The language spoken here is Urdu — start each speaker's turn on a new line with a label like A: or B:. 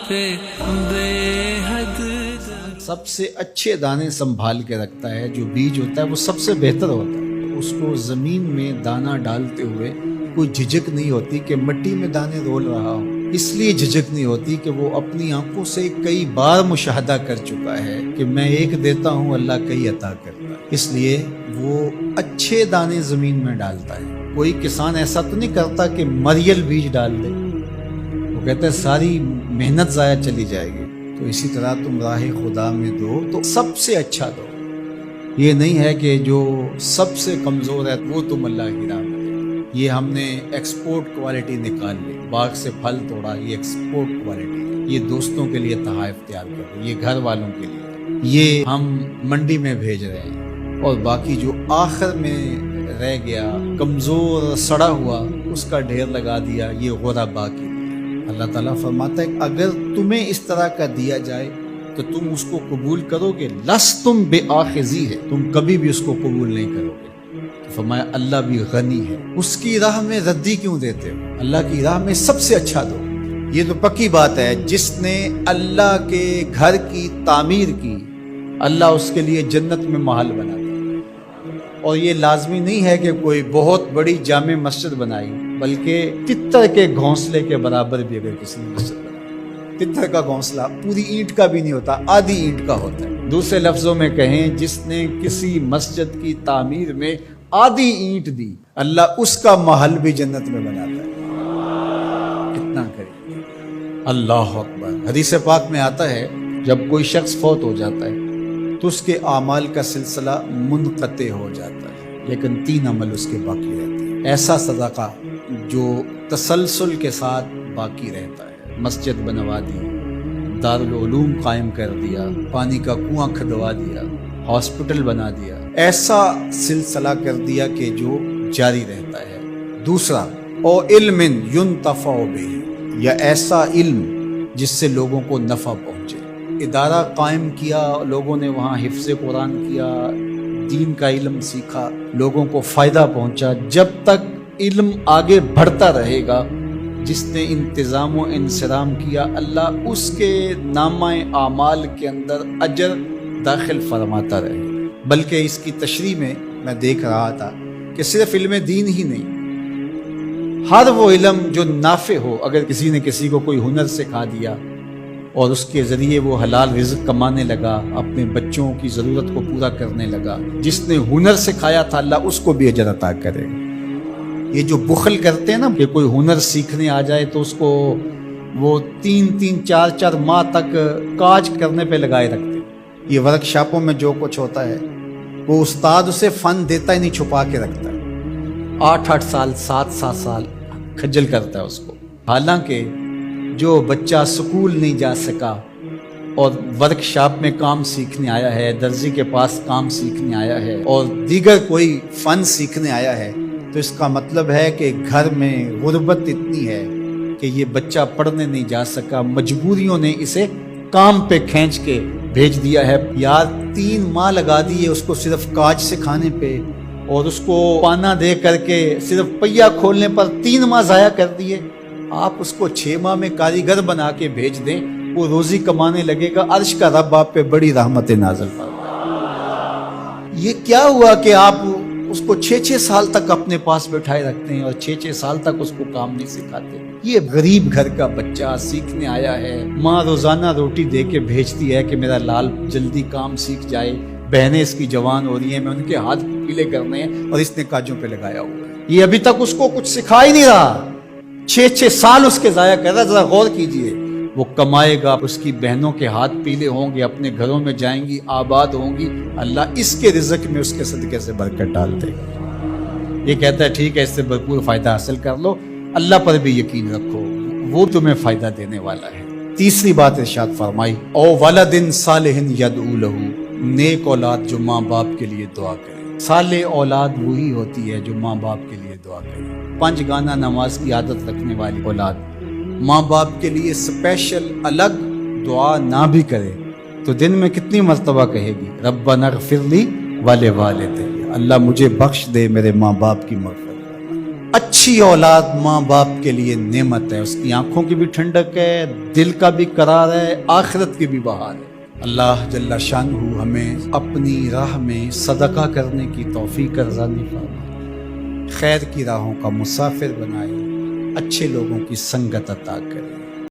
A: پہ بے حد
B: سب سے اچھے دانے سنبھال کے رکھتا ہے، جو بیج ہوتا ہے وہ سب سے بہتر ہوتا ہے، اس کو زمین میں دانہ ڈالتے ہوئے کوئی جھجک نہیں ہوتی کہ مٹی میں دانے رول رہا ہو، اس لیے جھجک نہیں ہوتی کہ وہ اپنی آنکھوں سے کئی بار مشاہدہ کر چکا ہے کہ میں ایک دیتا ہوں، اللہ کئی عطا کرتا ہے، اس لیے وہ اچھے دانے زمین میں ڈالتا ہے۔ کوئی کسان ایسا تو نہیں کرتا کہ مریل بیج ڈال دے، وہ کہتا ہے ساری محنت ضائع چلی جائے گی۔ تو اسی طرح تم راہ خدا میں دو تو سب سے اچھا دو، یہ نہیں ہے کہ جو سب سے کمزور ہے وہ تم اللہ کی راہ میں دو۔ یہ ہم نے ایکسپورٹ کوالٹی نکال لی، باغ سے پھل توڑا، یہ ایکسپورٹ کوالٹی ہے، یہ دوستوں کے لیے تحائف تیار کر، یہ گھر والوں کے لیے، یہ ہم منڈی میں بھیج رہے ہیں، اور باقی جو آخر میں رہ گیا کمزور سڑا ہوا اس کا ڈھیر لگا دیا، یہ غربا کے لیے۔ اللہ تعالیٰ فرماتا ہے اگر تمہیں اس طرح کا دیا جائے تو تم اس کو قبول کرو گے، لستم بے آخذی ہے، تم کبھی بھی اس کو قبول نہیں کرو گے۔ تو فرمایا اللہ بھی غنی ہے، اس کی راہ میں ردی کیوں دیتے ہو؟ اللہ کی راہ میں سب سے اچھا دو۔ یہ تو پکی بات ہے، جس نے اللہ کے گھر کی تعمیر کی، اللہ اس کے لیے جنت میں محل بنا دے۔ اور یہ لازمی نہیں ہے کہ کوئی بہت بڑی جامع مسجد بنائی، بلکہ تتر کے گھونسلے کے برابر بھی اگر کسی نے مسجد بنائی، تتر کا گھونسلہ پوری اینٹ کا بھی نہیں ہوتا، آدھی اینٹ کا ہوتا ہے۔ دوسرے لفظوں میں کہیں، جس نے کسی مسجد کی تعمیر میں آدھی اینٹ دی، اللہ اس کا محل بھی جنت میں بناتا ہے۔ کتنا کرے اللہ اکبر۔ حدیث پاک میں آتا ہے جب کوئی شخص فوت ہو جاتا ہے تو اس کے اعمال کا سلسلہ منقطع ہو جاتا ہے، لیکن 3 عمل اس کے باقی رہتے ہیں۔ ایسا صدقہ جو تسلسل کے ساتھ باقی رہتا ہے، مسجد بنوا دی، دارالعلوم قائم کر دیا، پانی کا کنواں کھدوا دیا، ہاسپٹل بنا دیا، ایسا سلسلہ کر دیا کہ جو جاری رہتا ہے۔ دوسرا، او علم ينتفع بہ، یا ایسا علم جس سے لوگوں کو نفع پہنچے، ادارہ قائم کیا، لوگوں نے وہاں حفظ قرآن کیا، دین کا علم سیکھا، لوگوں کو فائدہ پہنچا۔ جب تک علم آگے بڑھتا رہے گا، جس نے انتظام و انصرام کیا، اللہ اس کے نامہ اعمال کے اندر اجر داخل فرماتا رہے۔ بلکہ اس کی تشریح میں دیکھ رہا تھا کہ صرف علم دین ہی نہیں، ہر وہ علم جو نافع ہو، اگر کسی نے کسی کو کوئی ہنر سکھا دیا اور اس کے ذریعے وہ حلال رزق کمانے لگا، اپنے بچوں کی ضرورت کو پورا کرنے لگا، جس نے ہنر سکھایا تھا اللہ اس کو بھی اجر عطا کرے گا۔ یہ جو بخل کرتے ہیں نا کہ کوئی ہنر سیکھنے آ جائے تو اس کو وہ 3-4 ماہ تک کاج کرنے پہ لگائے رکھتے، یہ ورک شاپوں میں جو کچھ ہوتا ہے وہ استاد اسے فن دیتا ہی نہیں، چھپا کے رکھتا ہے، 8 سال 7 سال کھجل کرتا ہے اس کو۔ حالانکہ جو بچہ سکول نہیں جا سکا اور ورک شاپ میں کام سیکھنے آیا ہے، درزی کے پاس کام سیکھنے آیا ہے، اور دیگر کوئی فن سیکھنے آیا ہے، تو اس کا مطلب ہے کہ گھر میں غربت اتنی ہے کہ یہ بچہ پڑھنے نہیں جا سکا، مجبوریوں نے اسے کام پہ کھینچ کے بھیج دیا ہے۔ یار 3 ماہ لگا دیے اس کو صرف کاج سکھانے پہ، اور اس کو پانا دے کر کے صرف پہیا کھولنے پر 3 ماہ ضائع کر دیے۔ آپ اس کو 6 ماہ میں کاریگر بنا کے بھیج دیں، وہ روزی کمانے لگے گا، عرش کا رب آپ پہ بڑی رحمت نازل فرمائے۔ یہ کیا ہوا کہ آپ اس کو 6 سال تک اپنے پاس بٹھائے رکھتے ہیں اور 6 سال تک اس کو کام نہیں سکھاتے۔ یہ غریب گھر کا بچہ سیکھنے آیا ہے، ماں روزانہ روٹی دے کے بھیجتی ہے کہ میرا لال جلدی کام سیکھ جائے، بہنیں اس کی جوان ہو رہی ہیں، میں ان کے ہاتھ پیلے کرنے ہیں، اور اس نے کاجوں پہ لگایا ہوا ہے۔ یہ ابھی تک اس کو کچھ سکھا ہی نہیں رہا، 6 سال اس کے ضائع کر رہا ہے۔ ذرا غور کیجئے، وہ کمائے گا، اس کی بہنوں کے ہاتھ پیلے ہوں گے، اپنے گھروں میں جائیں گی، آباد ہوں گی، اللہ اس کے رزق میں اس کے صدقے سے برکت ڈال دے گا۔ یہ کہتا ہے ٹھیک ہے، اس سے بھرپور فائدہ حاصل کر لو، اللہ پر بھی یقین رکھو، وہ تمہیں فائدہ دینے والا ہے۔ تیسری بات ارشاد فرمائی، او ولد صالح یدعو لہ، نیک اولاد جو ماں باپ کے لیے دعا کرے۔ صالح اولاد وہی ہوتی ہے جو ماں باپ کے لیے دعا کرے۔ 5 گانا نماز کی عادت رکھنے والی اولاد ماں باپ کے لیے اسپیشل الگ دعا نہ بھی کرے تو دن میں کتنی مرتبہ کہے گی، ربنا اغفر لی ولوالدی، اللہ مجھے بخش دے، میرے ماں باپ کی مغفرت۔ اچھی اولاد ماں باپ کے لیے نعمت ہے، اس کی آنکھوں کی بھی ٹھنڈک ہے، دل کا بھی قرار ہے، آخرت کی بھی بہار ہے۔ اللہ جل شانہ ہمیں اپنی راہ میں صدقہ کرنے کی توفیق ارزانی فرمائے، خیر کی راہوں کا مسافر بنائے، اچھے لوگوں کی سنگت عطا کرے۔